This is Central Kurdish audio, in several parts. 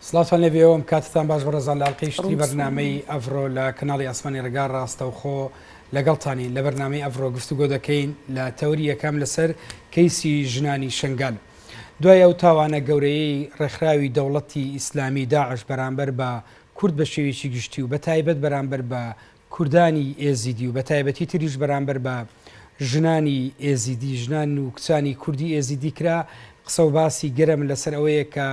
سڵاوتان لێبێەوەم کاتتان باش بەڕێزان لە ئەڵقەی شتی بەرنامەی ئەڤرۆ لە کەناڵی ئاسمانی ڕێگا ڕاستەوخۆ لەگەڵتانی لە بەرنامەی ئەڤرۆ گفتوگۆ دەکەین لە تەوری یەکەم لەسەر کەیسی ژنانی شنگال. دوای ئەو تاوانە گەورەیەی ڕێکخراوی دەوڵەتی ئیسلامی داعش بەرامبەر بە کورد بە شێوێکی گشتی و بە تایبەت بەرامبەر بە کوردانی ئێزیدی و بە تایبەتی تریش بەرامبەر بە ژنانی ئێزیدی ژنان و کچانی کوردی ئێزیدی کرا قسە و باسی گەرم لەسەر ئەوەیە کە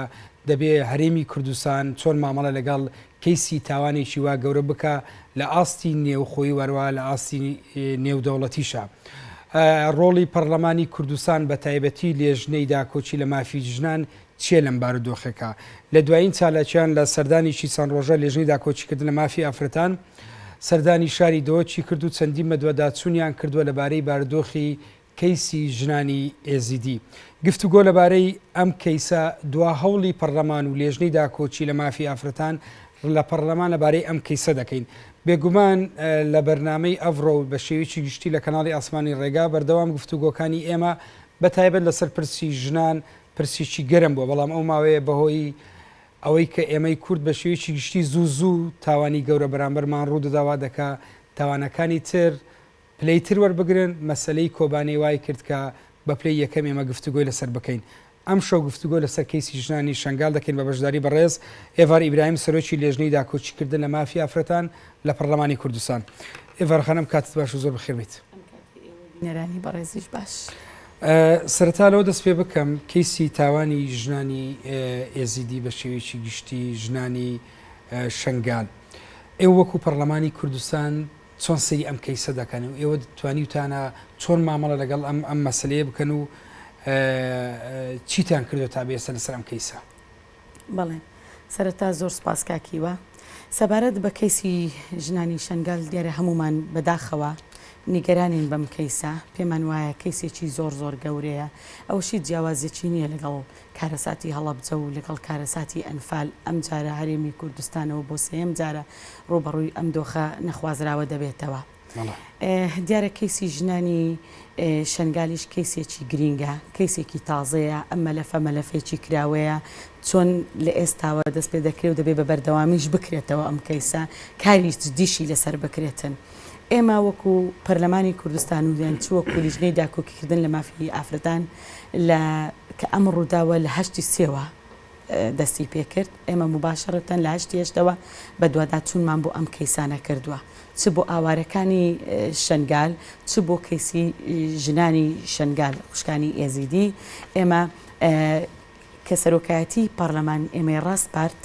دەبێ هەرێمی کوردستان چۆن مامەڵە لەگەڵ کەیسی تاوانێکی وا گەورە بکە لە ئاستی نێوخۆی وەروە لە ئاستی نێودەوڵەتیشە. ڕۆڵی پەرلەمانی کوردستان بە تایبەتی لێژنەی داکۆچی لە مافی ژنان چێ لەم بارودۆخەکە لە دوایین چالاکیان لە سەردانیی چەند ڕۆژە لێژنەی داکۆچیکردن لە مافی ئافرەتان سەردانی شاری دۆچی کرد و چەندی مەدوەداچوونیان کردووە لەبارەی بارودۆخی کەیسی ژنانی ئێزیدی. گفتوگۆ لەبارەی ئەم کەیسە دوا هەوڵی پەرلەمان و لێژنەی داکۆچی لە مافی ئافرەتان لە پەرلەمان لەبارەی ئەم کەیسە دەکەین. بێگومان لە بەرنامەی ئەڤرۆ بە شێوەیەکی گشتی لە کەناڵی ئاسمانی ڕێگا بەردەوام گفتوگۆکانی ئێمە بە تایبەت لەسەر پرسی ژنان پرسیی گەرم بووە، بەڵام ئەو ماوەیە بەهۆی ئەوەی کە ئێمەی کورد بە شێوەیەکی گشتی زوو تاوانی گەورە بەرامبەرمان ڕوو دەداوا دەکا تاوانەکانی تر پلەیتر وەربگرن مەسلەی کۆبانەی وای کرد کە بە پلەی یەکەم ئێمە گفتوگۆی لەسەر بکەین. ئەم شەو گفتوگۆ لەسەر کەیسی ژنانی شنگال دەکەین بە بەشداری بەڕێز ئێڤار ئیبراهیم سەرۆکی لێژنەی داکۆچیکردن لە مافی ئافرەتان لە پەرلەمانی کوردستان. ئێڤار خانم کاتت باش و زۆر بەخێر بیت. نێرانی بەڕێزیش باش. سەرەتا لەوە دەست پێ بکەم کەیسی تاوانی ژنانی ئێزیدی بە شێوەیەکی گشتی ژنانی شنگال. ئێوە وەکو پەرلەمانی کوردستان چۆن سەری ئەم کەیسە دەکەن و ئێوە توانیوتانە چۆن مامەڵە لەگەڵ ئەم مەسلەیە بکەن و چیتان کردو تا بێسە لەسەر ئەم کەیسە؟ بەڵێ سەرەتا زۆر سپاس کاکیوە. سەبارەت بە کەیسی ژنانی شنگال دیارە هەمومان بەداخەوە نیگەرانین بەم کەیسە. پێمان وایە کەیسێکی زۆر گەورەیە. ئەوشی جیاوازێکی نییە لەگەڵ کارەساتی هەڵەبجە و لەگەڵ کارەساتی ئەنفال. ئەم جارە هەرێمی کوردستانەوە بۆ سێم جارە ڕوبەڕووی ئەم دۆخە نەخوازراوە دەبێتەوە. دیارە کەیسی ژنانی شنگالیش کەیسێکی گرینگە، کەیسێکی تازەیە، ئەم مەلەفێکی کراوەیە چۆن لە ئێستاوە دەست پێ دەکرێت و دەبێت بە بەردەوامیش بکرێتەوە ئەم کەیسە کاری دیشی لەسەر بکرێتن. ئێمە وەکو پەرلەمانی کوردستان و وەکو لیژنەی داکۆکیکردن لە مافی ئافرەتان کە ئەم ڕووداوە لە هەشتی سێوە دەستی پێکرد. ئێمە مباشەرەتەن لە هەشتی هێشتەوە بە دوواداچوونمان بۆ ئەم کەیسانە کردووە، چ بۆ ئاوارەکانی شنگال چ بۆ کەیسی ژنانی شنگال خوشکانی ئێزیدی. ئێمە کە سەرۆکایەتی پەرلەمان ئێمەی ڕاست پارت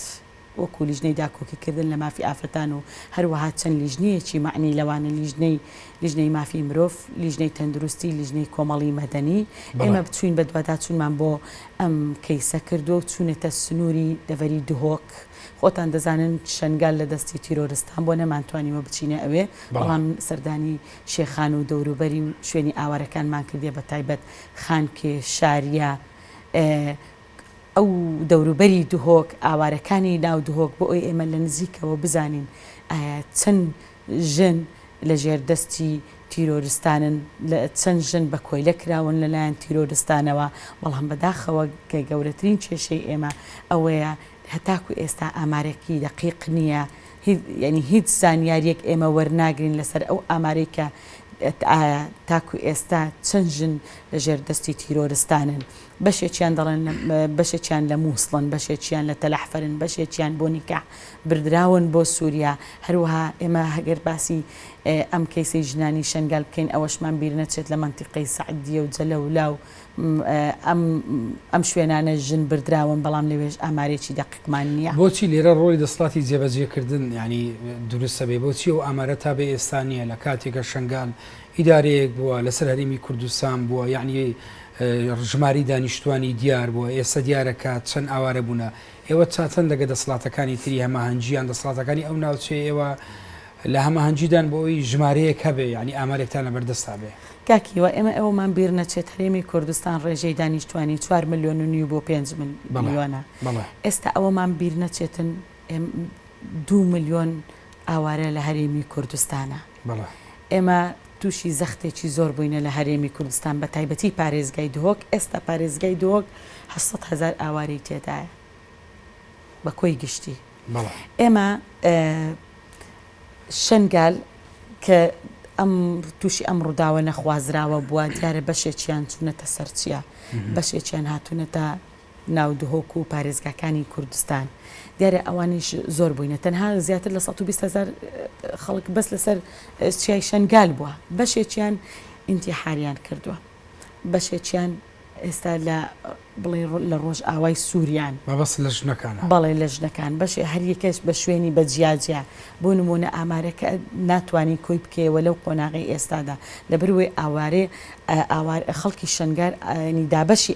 وەکو لیژنەی داکۆکیکردن لە مافی ئافرەتان و هەروەها چەند لیژنەیەکی معنی لەوانە لیژنەی مافی مرۆڤ، لیژنەی تەندروستی، لیژنەی کۆمەڵی مەدەنی. ئێمە بچوین بە دوواداچوونمان بۆ ئەم کەیسە کردو و چوونێتە سنووری دەڤەری دهۆک. خۆتان دەزانن شنگال لە دەستی تیرۆرستان بۆ نەمانتوانیوە بچینە ئەوێ، بەڵام سەردانی شێخان و دەوروبەری و شوێنی ئاوارەکانمان کردێ بە تایبەت خانکێ شاریە ئەو دەوروبەری دهۆک ئاوارەکانی ناو دهۆک بۆ ئەوی ئێمە لە نزیکەوە بزانین ئایا چەند ژن لە ژێردەستی تیرۆرستانن، چەند ژن بە کۆیلە کراون لەلایەن تیرۆرستانەوە. بەڵام بەداخەوە کە گەورەترین کێشەی ئێمە ئەوەیە هەتاکو ئێستا ئامارێکی دەقیق نییە، یعنی هیچ زانیاریەک ئێمە وەرناگرین لەسەر ئەو ئامارەی کە تاکو ئێستا چەند ژن لە ژێردەستی تیرۆرستانن. بەشێکیان دەڵێن بەشێکیان لە مووسڵن، بەشێکیان لە تەلەحفەرن، بەشێکیان بۆ نیکاح بردراون بۆ سووریا. هەروەها ئێمە هەگەر باسی ئەم کەیسەی ژنانی شنگال بکەین ئەوەشمان بیر نەچێت لە مەنتیقەی سەعدیە و جەلە و لاو ئەم شوێنانە ژن بردراون، بەڵام لەوێژ ئامارێکی دەقیقمان نییە. بۆچی لێرە ڕۆی دەسڵاتی جێبەجێکردن ینی دروستە بێ؟ بۆچی ئەو ئامارە تا بێ ئێستا نییە لە کاتێکە شنگال ئیدارەیەک بووە لەسەر هەرێمی کوردستان بووە، یعنی ژماری دانیشتوانی دیار بووە، ئێستا دیارەکە چەند ئاوارە بوونە. ئێوە چاتەن لەگە دەسڵاتەکانی تری هەماهەنگیان دەسڵاتەکانی ئەو ناوچێ ئێوە لە هەماهەنگیدان بۆ ئەوی ژمارەیەک هەبێ ینی ئامارێکتان لە بەردەستا بێ؟ کاکیوە ئێمە ئەومان بیر نەچێت هەرێمی کوردستان ڕێژەی دانیشتوانی 4 ملیۆن و نیو بۆ 5 ملیۆنە. ئێستا ئەوەمان بیر نەچێتن 2 ملیۆن ئاوارە لە هەرێمی کوردستانە. ئێمە تووشی زەختێکی زۆر بووینە لە هەرێمی کوردستان بە تایبەتی پارێزگای دهۆک. ئێستا پارێزگای دهۆک 800,000 ئاواری تێدایە. بە کۆی گشتی بەڵێ ئێمە شنگال کە ئەم تووشی ئەم ڕووداوە نەخوازراوە بووە دیارە بەشێکیان چوونەتە سەرچیە بەشێکیان هاتوونەتە ناودهۆک و پارێزگاکانی کوردستان دیارە ئەوانیش زۆر بووینە تەنها زیاتر لە 120,000 خەڵک بەس لەسەر چیای شنگال بووە بەشێکیان ئینتیحاریان کردووە بەشێکیان ئێستا لە بڵێ لە ڕۆژ ئاوای سووریان مەبەست لە ژنەکانە بەڵێ لە ژنەکان بەشێ هەریەکەش بە شوێنی بەجیاجیا بۆ نمونە ئامارەکە ناتوانانی کۆی بکەوە لەو قۆناغی ئێستادا لەبەروێ ئاوارێ خەڵکی شنگار دابەشی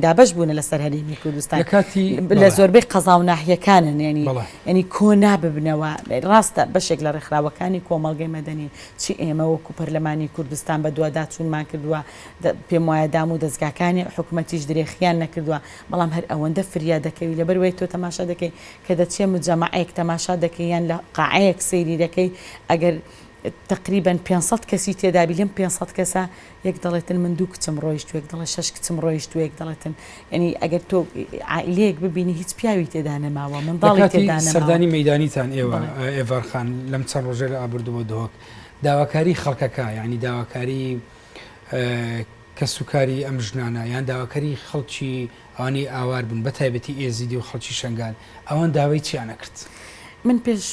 دابش بوونە لەسەر هەرێمی کوردستان لە زۆربەی قەزا و ناحیەکانن ینی کۆ ناببنەوە ڕاستە بەشێک لە ڕێکخراوەکانی کۆمەڵگەی مەدەنی چی ئێمە وەکو پەرلەمانی کوردستان بە دووەدا چوونمان کردووە پێم وایە دام و دەستگاکانی حکوومەتیش درێخیان نەکردووە بەڵام هەر ئەوەندە فریا دەکەوی لەبەروەی تۆ تەماشا دەکەی کە دەچێ مجەمەعەیەک تەماشا دەکەی یان لە قاعەیەک سەیری دەکەی ئەگەر تقریبا 500 کەسی تێدابی لەم 500 کەسە یەک دەڵێتن من 2 کچم ڕۆیشت یەک دەڵێ 6 کچم ڕۆیشت یەک دەڵێتن ینی ئەگەر تۆ عائلەیەک ببینی هیچ پیاوی تێدا نەماوە منداڵی تێدا نەماوە سەردانی مەیدانیتان ئێوە ئێڤارخان لەم چەند ڕۆژێ ئابردووە دۆک داواکاری خەڵکەکە ینی داواکاری کەسوکاری ئەم ژنانە یان داواکاری خەڵکی ئەوانەی ئاوار بوون بە تایبەتی ئێزیدی و خەڵکی شنگال ئەوان داوای چیان نەکرد من پێش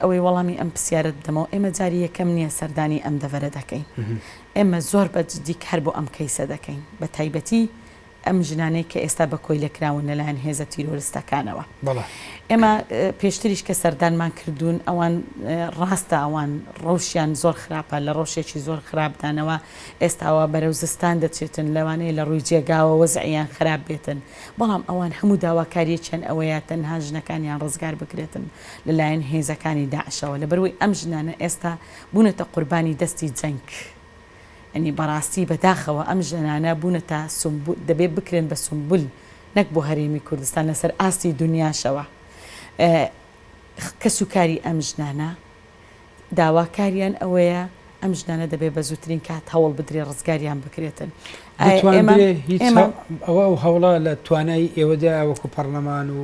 ئەوەی وەڵامی ئەم پرسیارت بدەمەوە ئێمە جاری یەکەم نییە سەردانی ئەم دەڤەرە دەکەین ئێمە زۆر بەجددی کار بۆ ئەم کەیسە دەکەین بە تایبەتی ئەم ژنانەی کە ئێستا بە کۆی لەکراون لەلایەن هێزە تیرۆریستەکانەوە ئێمە پێشتریش کە سەردانمان کردوون ئەوان ڕاستە ئەوان ڕەوشیان زۆر خراپە لە ڕۆژێکی زۆر خراپدانەوە ئێستاوە بەرەو زستان دەچێتن لەوانەیە لە ڕووی جێگاوە وەزعیان خراپ بێتن بەڵام ئەوان هەموو داواکاریەکیان ئەوەیە تەنها ژنەکانیان ڕزگار بکرێتن لەلایەن هێزەکانی داعشەوە لەبەروەی ئەم ژنانە ئێستا بوونەتە قوربانی دەستی جەنگ ئەنی بەڕاستی بەداخەوە ئەم ژنانە بوونەتە دەبێت بکرێن بە سمبول نەک بۆ هەرێمی کوردستان لەسەر ئاستی دنیاشەوە کەسوکاری ئەم ژنانە داواکاریان ئەوەیە ئەم ژنانە دەبێت بە زووترین کات هەوڵ بدرێ ڕزگاریان بکرێتن ئەوە هەوڵە لە توانای ئێوەدا وەکو پەرلەمان و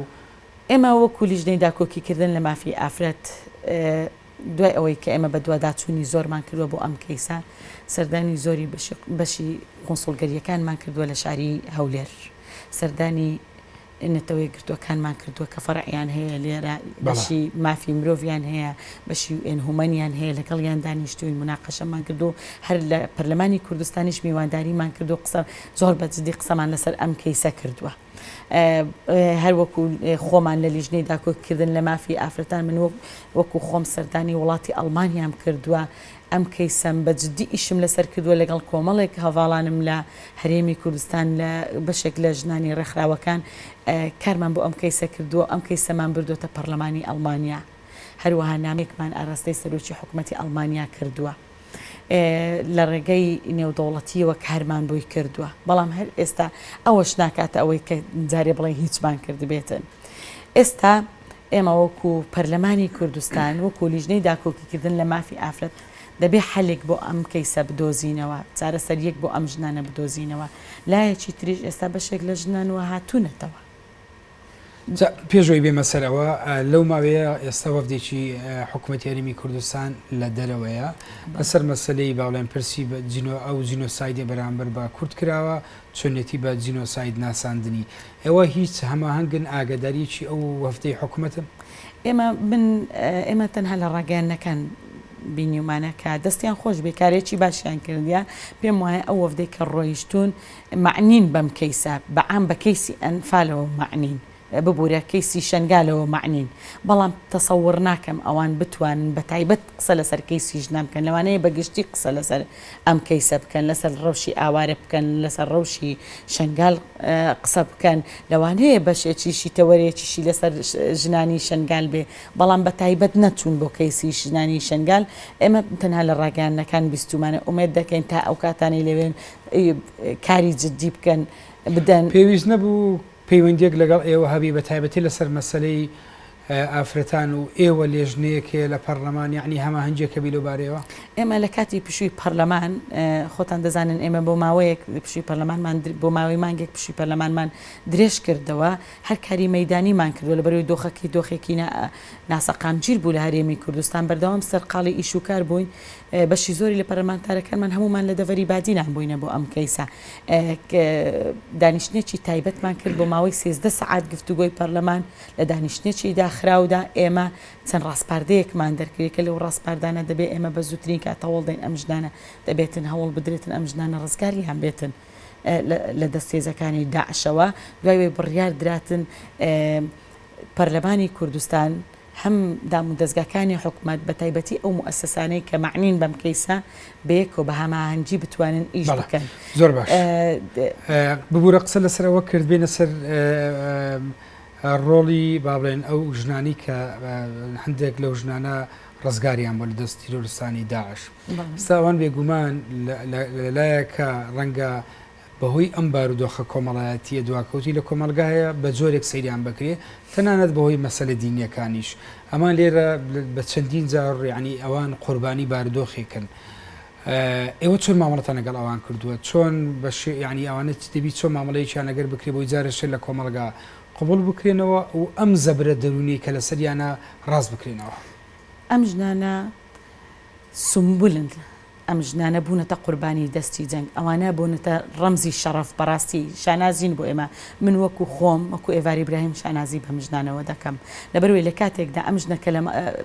ئێمە وەکو لیژنەی داکۆکیکردن لە مافی ئافرەت دوای ئەوەی کە ئێمە بە دوواداچوونی زۆرمان کردووە بۆ ئەم کەیسە سەردانی زۆری بەشی قۆنسڵگەریەکانمان کردووە لە شاری هەولێر سەردانی نەتەوەی گرتوەکانمان کردووە کە فەرعیان هەیە لێرە بەشی مافی مرۆڤیان هەیە بەشی هومەنیان هەیە لەگەڵیان دانیشتووی مناقەشەمان کردو هەر لە پەرلەمانی کوردستانیش میوانداریمان کردو قسە زۆر بەجددی قسەمان لەسەر ئەم کەیسە کردووە هەر وەکو خۆمان لە لیژنەی داکۆکردن لە مافی ئافرەتان من وەکو خۆم سەردانی وڵاتی ئەڵمانیام کردووە ئەم کەیسەم بەجددی ئیشم لەسەر کردووە لەگەڵ کۆمەڵێک هەواڵانم لە هەرێمی کوردستان لە بەشێک لە ژنانی ڕێکخراوەکان کارمان بۆ ئەم کەیسە کردووە ئەم کەیسەمان بردوتە پەرلەمانی ئەڵمانیا هەروەها نامێکمان ئاراستەی سەرۆکی حکوومەتی ئەڵمانیا کردووە لە ڕێگەی نێودەوڵەتیەوە کارمان بۆی کردووە بەڵام هەر ئێستا ئەوەش ناکاتە ئەوەی کە جارێ بڵێ هیچمان کردبێتن ئێستا ئێمە وەکو پەرلەمانی کوردستان وەکو لیژنەی داکۆکیکردن لە مافی ئافرەت دەبێ حەلێک بۆ ئەم کەیسە بدۆزینەوە چارەسەریەک بۆ ئەم ژنانە بدۆزینەوە لایەکی تریش ئێستا بەشێک لە ژنانەوە هاتوونەتەوە پێشۆی بێمە سەرەوە لەو ماوەیە ئێستا وەفدێکی حکوومەتی هەرێمی کوردستان لە دەرەوەیە بەسەر مەسلەی باڵێن پرسی بە ئەو جینۆسایدی بەرامبەر بە کورد کراوە چۆنێتی بە جینۆساید ناساندنی ئێوە هیچ هەماهەنگن ئاگاداریەکی ئەو وەفدەی حکوومەتن ئێمە تەنها لە ڕاگەیانەکان بینیمانە کە دەستیان خۆش بێکارێکی باشیان کردیە پێم وایە ئەو وەفدەی کە ڕۆیشتون معنین بەم کەیسە بەعام بە کەیسی ئەنفالەوە معنین ببوورە کەیسی شنگالەوە معنین بەڵام تەسەور ناکەم ئەوان بتوانن بە تایبەت قسە لەسەر کەیسی ژنان بکەن لەوانەیە بەگشتی قسە لەسەر ئەم کەیسە بکەن لەسەر ڕەوشی ئاوارە بکەن لەسەر ڕەوشی شنگال قسە بکەن لەوانەیە بەشێکیشی تەوەرێکیشی لەسەر ژنانی شنگال بێ بەڵام بە تایبەت نەچوون بۆ کەیسی ژنانی شنگال ئێمە تەنها لە ڕاگەیانەکان بیستومانە ئومێد دەکەین تا ئەو کاتانی لەوێن کاری جددی بکەن بدەن پێویست نەبوو پەیوەندیەک لەگەڵ ئێوە هەبی بە تایبەتی لەسەر مەسلەی ئافرەتان و ئێوە لێژنەیەکێ لە پەرلەمان یعنی هەما هەنجێکە بیلۆبارەوە ئێمە لە کاتی پشووی پەرلەمان خۆتان دەزانن ئێمە بۆ ماوەیەک پشووی پەرلەمانمان بۆ ماوەی مانگێک پشووی پەرلەمانمان درێژ کردەوە هەر کاری مەیدانیمان کردووە لە بەروی دۆخێکی ناسەقامگیر بوو لە هەرێمی کوردستان بەردەوام سەرقاڵی ئیشوکار بووین بەشی زۆری لە پەرلەمانتارەکانمان هەمومان لە دەڤەری بادینان بووینە بۆ ئەم کەیسە دانیشتێکی تایبەتمان کرد بۆ ماوەی 13 سەعات گفتوگۆی پەرلەمان لە دانیشتێکی داخراودا ئێمە چەند ڕاستپاردەیەکمان دەرکرێت کە لەو ڕاستپاردانە دەبێت ئێمە بە زووترین کاتەوەڵ دەین ئەم ژنانە دەبێتن هەوڵ بدرێتن ئەم ژنانە ڕزگاریان بێتن لە دەستێزەکانی داعشەوە دوای بڕیار دراتن پەرلەمانی کوردستان هەم دام و دەستگاکانی حکومەت بە تایبەتی ئەو موسسانەی کە معنین بەم کەیسە بەیەک و بە هەماهەنگی بتوانن ئیش بکەن زۆر باش ببوورە قسە لەسەرەوە کرد بێنە سەر ڕۆڵی با بڵێن ئەو ژنانی کە هەندێک لەو ژنانە ڕزگاریان بۆ لە دەست تیرۆریستانی داعش ئێستاوان بێگومان لەلایەکە ڕەنگە بەهۆی ئەم بارودۆخە کۆمەڵایەتیە دواکەوتی لە کۆمەلگایە بە جۆرێک سەیریان بکرێ تەنانەت بەهۆی مەسەلە دینیەکانیش ئەمان لێرە بە چەندین جار ینی ئەوان قوربانی بارودۆخێکن ئێوە چۆن مامەڵەتان لەگەڵ ئەوان کردووە چۆن ینی ئەوانە دەبی چۆن مامەڵەیەکیان ئەگەر بکرێ بۆی جارەشێت لە کۆمەلگا قبول بکرێنەوە و ئەم زەبرە دەرونی کە لەسەریانە ڕاست بکرێنەوە ئەم ژنانە سمبولن ئەم ژنانە بوونەتە قوربانی دەستی جەنگ ئەوانە بوونەتە ڕەمزی شەڕەف بەڕاستی شانازین بۆ ئێمە من وەکو خۆم وەکو ئێواری براهیم شانازی بەم ژنانەوە دەکەم لەبەروەی لە کاتێکدا ئەم ژنەکە لە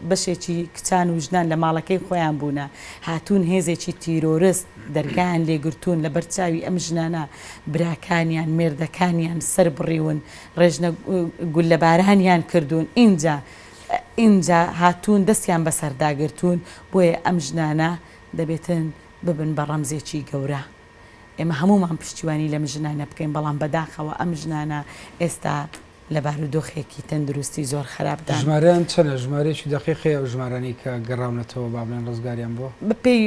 بەشێکی کچان و ژنان لە ماڵەکەی خۆیان بوونە هاتوون هێزێکی تیرۆریست دەرگایان لێگرتوون لە بەرچاوی ئەم ژنانە براکانیان مێردەکانیان سەر بڕیون ڕێژنە گول لە بارانیان کردوون اینجا هاتوون دەستیان بەسەرداگرتوون بۆیە ئەم ژنانە دەبێتن ببن بە ڕەمزێکی گەورە ئێمە هەمومان پشتیوانی لەم ژنانە بکەین بەڵام بەداخەوە ئەم ژنانە ئێستا لە بارودۆخێکی تەندروستی زۆر خراپدا ژمارەیان چەنە ژمارەیەکی دقیقی ئەو ژمارانی کە گەڕاونەتەوە با بڵێن ڕزگاریان بۆ بەپێی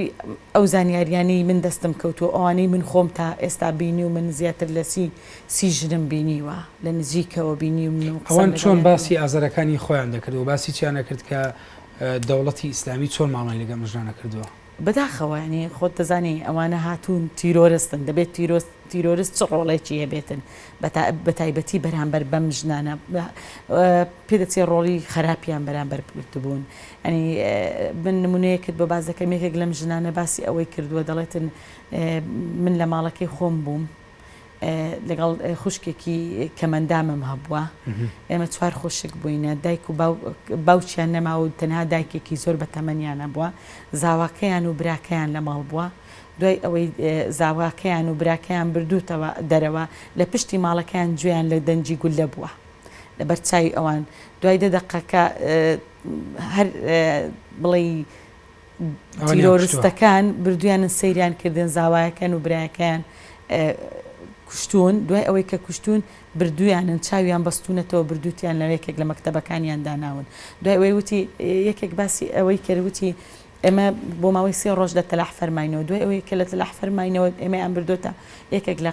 ئەو زانیاریانی من دەستم کەوتووە ئەوانەی من خۆم تا ئێستا بینی و من زیاتر لە سی ژنم بینیوە لە نزیکەوە بینی و من ئەوان چۆن باسی ئازارەکانی خۆیان دەکرد و باسی چیان نەکرد کە دەوڵەتی ئیسلامی چۆن ماڵی لەگەم ژنانە کردووە بەداخەوە ینی خۆت دەزانی ئەوانە هاتوون تیرۆرستن دەبێت تیرۆریست چ ڕۆڵێکی هەبێتن بە تایبەتی بەرامبەر بەم ژنانە پێدەچێ ڕۆڵی خراپیان بەرامبەر بوون ئەنی من نمونەیەکرد بە باز دەکەم یەکێک لەم ژنانە باسی ئەوەی کردووە دەڵێتن من لە ماڵەکەی خۆم بووم لەگەڵ خوشکێکی کەمەندامم هەبووە ئێمە چوار خۆشک بووینە دایک و باوچیان نەما و تەنها دایکێکی زۆر بە تەمەنیان هەبووە زاواکەیان و براکەیان لە ماڵ بووە دوای ئەوەی زاواکەیان و براکەیان بردووتەوە دەرەوە لە پشتی ماڵەکەیان گوێیان لە دەنجی گولە بووە لە بەرچاوی ئەوان دوای دەدەقەکە هەر بڵێ تیرۆریستەکان بردویانن سەیریان کردن زاوایەکان و برایەکەیان کوشتون دوای ئەوەی کە کوشتون بردویانن چاویان بەستونەتەوە بردووتیان لە یەکێک لە مەکتەبەکانیان داناون دوای ئەوەی وتی یەکێک باسی ئەوەی کردوتی ئێمە بۆ ماوەی 3 ڕۆژ لە تەلاح فەرماینەوە دوای ئەوەی کە لە تەلاح فەرماینەوە ئێمە ئەم بردوتە یەکێک لە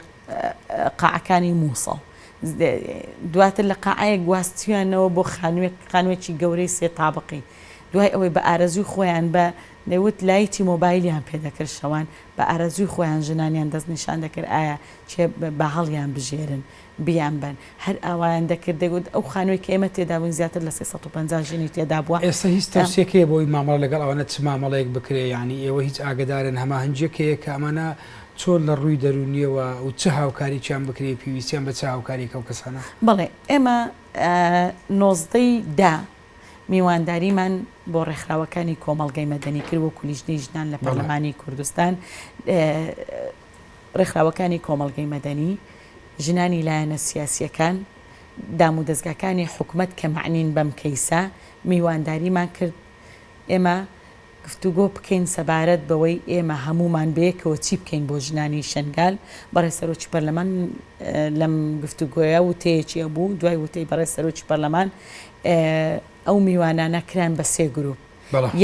قاعەکانی مووسڵ دواتر لە قاعەیە گواستیانەوە بۆ خانوێکی گەورەی 3 تابقی دوای ئەوەی بە ئارەزوی خۆیان بە دەیوت لایتی مۆبایلیان پێدەکرد شەوان بە ئارەزوی خۆیان ژنانیان دەست نیشان دەکرد ئایا چێ بە هەڵیان بژێرن بیان بن هەر ئاوایان دەکرد دەگوت ئەو خانووی کە ئێمە تێدا بووین زیاتر لە 350 ژنی تێدا بووە ئێستا هیچ تەوسیەکەیە بۆی مامەڵە لەگەڵ ئەوانە چ مامەڵەیەک بکرێ ینی ئێوە هیچ ئاگدارن هەماهەنگێکەیە کە ئەمانە چۆن لە ڕووی دەرونیەوە و چه هاوکارییان بکرێ پێویستیان بە چه هاوکاریەکە و کەسانە بڵێ ئێمە 19 میوانداریمان بۆ ڕێکخراوەکانی کۆمەڵگەی مەدەنی کرد و کولیژنەی ژنان لە پەرلەمانی کوردستان ڕێکخراوەکانی کۆمەڵگەی مەدەنی ژنانی لایەنە سیاسیەکان دام و دەستگاکانی حکومەت کە معنین بەم کەیسە میوانداریمان کرد ئێمە گفتوگۆ بکەین سەبارەت بەوەی ئێمە هەمومان بەیەکەوە چی بکەین بۆ ژنانی شنگال بەڕێ سەرۆکی پەرلەمان لەم گفتوگۆیە وتەیەکی بوو دوای وتەی بەڕێ سەرۆکی پەرلەمان ئەو میوانانە کران بە 3 گروپ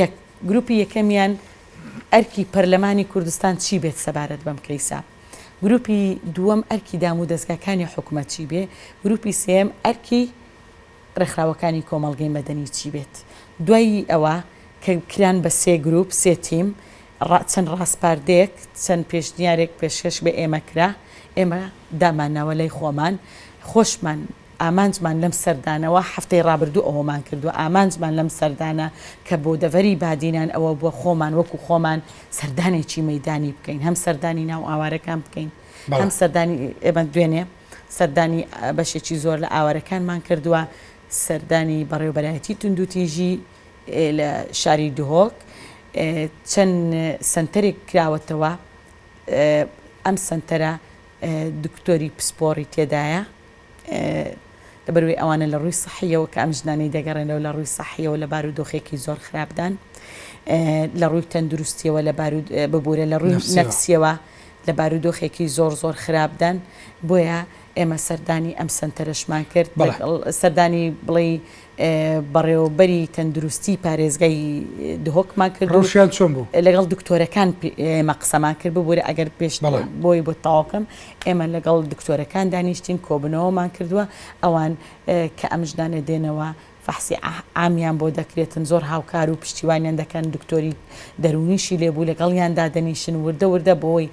یەک گروپی یەکەمیان ئەرکی پەرلەمانی کوردستان چی بێت سەبارەت بەم کەیسە گروپی دووەم ئەرکی دام و دەستگاکانی حکومەت چی بێ گروپی سێم ئەرکی ڕێکخراوەکانی کۆمەڵگەی مەدەنی چی بێت دوای ئەوە کە کران بە سێ گروپ سێ تیم چەند ڕاستپاردەیەک چەند پێشنیارێک پێشکەش بە ئێمە کرا ئێمە دامانەوە لای خۆمان خۆشمان ئامانجمان لەم سەردانەوە هەفتەی ڕابردوو ئەوەمان کردو ئامانجمان لەم سەردانە کە بۆ دەڤەری بادینان ئەوە بووە خۆمان وەکو خۆمان سەردانێکی مەدانی بکەین هەم سەردانی ناو ئاوارەکان بکەین هەم سەردانی ئێمە دوێنێ سەردانی بەشێکی زۆر لە ئاوارەکانمان کردووە سەردانی بەڕێوەبەرایەتی توندوتیژی لە شاری دهۆک چەند سنتەرێک کراوەتەوە ئەم سنتەرە دکتۆری پسپۆڕی تێدایە لەبەروەی ئەوانە لە ڕووی سەحیەوە کە ئەم ژنانەی دەگەڕێنەوە لە ڕووی سەحیەوە لە بارودۆخێکی زۆر خراپدان لە ڕووی تەندروستیەوە لە ببوورە لە ڕووی نەفسیەوە لە بارودۆخێکی زۆر زۆر خراپدان بۆیە ئێمە سەردانی ئەم سنتەرەشمان کرد سەردانی بڵێ بەڕێوەبەری تەندروستی پارێزگای دهۆکمان کرد ڕۆژیان چۆن بوو لەگەڵ دکتۆرەکان ئێمە قسەمان کرد ببوورە ئەگەر پێش بۆی بۆ تاواکەم ئێمە لەگەڵ دکتۆرەکان دانیشتین کۆبنەوەمان کردووە ئەوان کە ئەم ژنانە دێنەوە فەحسی ئامیان بۆ دەکرێتن زۆر هاوکار و پشتیوانیان دەکەن دکتۆری دەرونیشی لێبوو لەگەڵیاندا دەنیشن وردە وردە بۆی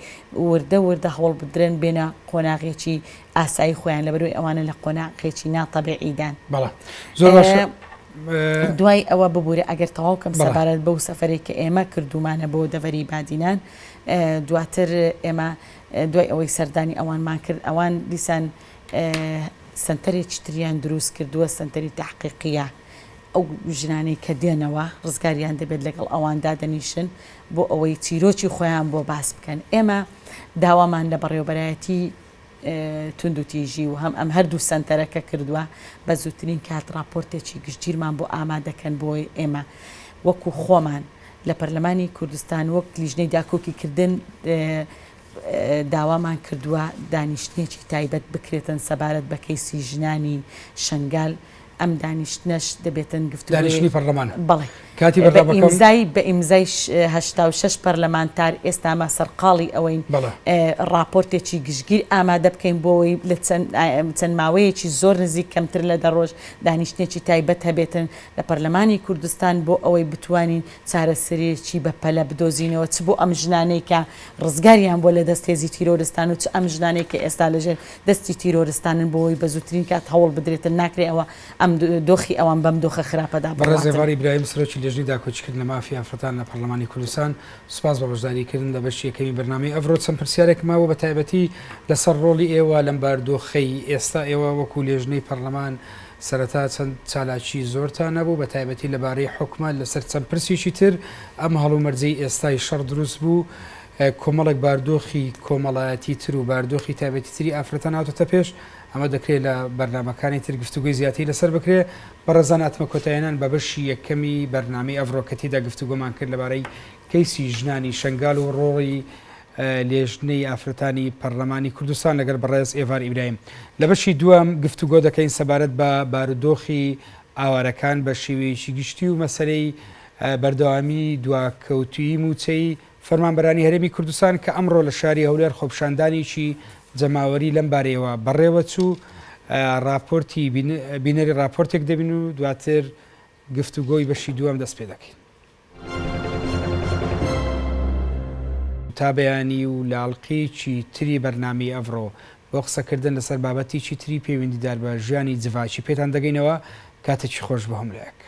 وردە هەوڵ بدرێن بێنە قۆناغێکی ئاسایی خۆیان لەبەروی ئەوانە لە قۆناغێکی ناتەبیعیدان دوای ئەوە ببوورە ئەگەر تەواوکەم سەبارەت بەو سەفەرێک کە ئێمە کردومانە بۆ دەڤەری بادینان دواتر ئێمە دوای ئەوەی سەردانی ئەوانمان کرد ئەوان دیسان سنتەرێکی تریان دروست کردووە سنتەری تحقیقیە ئەو ژنانەی کە دێنەوە ڕزگاریان دەبێت لەگەڵ ئەواندا دەنیشن بۆ ئەوەی چیرۆکی خۆیان بۆ باس بکەن ئێمە داوامان لە بەڕێوەبەرایەتی توندوتیژی و هەم ئەم هەردوو سنتەرەکە کردووە بە زووترین کات راپۆرتێکی گشتگیرمان بۆ ئامادەکەن بۆی ئێمە وەکو خۆمان لە پەرلەمانی کوردستان وەک لیژنەی داکۆکیکردن داوامان کردووە دانیشتنێکی تایبەت بکرێتن سەبارەت بە کەیسی ژنانی شنگال ئەم دانیشتنەش دەبێتن گفتوگوی پەرلەمان بەڵێ کاتی بە ئیمزای 86 پەرلەمانتار ئێستامە سەرقاڵی ئەوەین راپۆرتێکی گشتگیر ئامادە بکەین بۆەوەی لە چەند ماوەیەکی زۆر نزیک کەمتر لە دەڕۆژ دانیشتێکی تایبەت هەبێتن لە پەرلەمانی کوردستان بۆ ئەوەی بتوانین چارەسەرێکی بەپەلە بدۆزینەوە چ بۆ ئەم ژنانەی کە ڕزگاریان بۆ لە دەستێزی تیرۆرستان و چ ئەم ژنانەی کە ئێستا لەژێر دەستی تیرۆرستانن بۆەوەی بە زووترین کات هەوڵ بدرێتن ناکرێ ئەوە ئەم دۆخی ئەوان بەم دۆخە خراپەدا بەڕێزێواری برایم سەرۆکی لێژنەی داکۆچیکردن لە مافی ئافرەتان لە پەرلەمانی کوردستان سوپاس بە بەشداریکردن لە بەشی یەکەمی بەرنامەی ئەڤرۆ چەند پرسیارێک ماوە بە تایبەتی لەسەر ڕۆڵی ئێوە لەم باردۆخەی ئێستا ئێوە وەکو لێژنەی پەرلەمان سەرەتا چەند چالاکی زۆرتان نەبوو بە تایبەتی لەبارەی حکومە لەسەر چەند پرسیشی تر ئەم هەڵومەرجەی ئێستای شەڕ دروست بوو کۆمەڵێک باردۆخی کۆمەڵایەتی تر و باردۆخی تایبەتی تری ئافرەتان هاتۆتە پێش ئەمە دەکرێت لە بەرنمەکانی تر گفتوگوی زیاتری لەسەر بکرێ بەڕێزان ئاتمە کۆتاییانان بە بەشی یەکەمی بەرنامەی ئەڤڕۆکەتیدا گفتوگۆمان کرد لەبارەی کەیسی ژنانی شنگال و ڕۆڵی لێژنەی ئافرەتانی پەرلەمانی کوردستان لەگەر بەڕێز ئێڤار ئیبراهیم لە بەشی دووەم گفتوگۆ دەکەین سەبارەت بە بارودۆخی ئاوارەکان بە شێوەیەکی گشتی و مەسەلەی بەردەوامی دواکەوتویی موچەی فەرمانبەرانی هەرێمی کوردستان کە ئەمڕۆ لە شاری هەولێر خۆپشاندانێکی جەماوەری لەم بارەیەوە بەڕێوە چوو راپۆرتی بینەری راپۆرتێک دەبین و دواتر گفتوگۆی بەشی دووەم دەست پێ دەکەین تا بەیانی و لاڵقەیەکی تری بەرنامەی ئەڤڕۆ بۆ قسەکردن لەسەر بابەتێکی تری پەیوەندیدار بە ژیانی جڤاکی پێتان دەگەینەوە کاتێکی خۆش بە هەمولایەک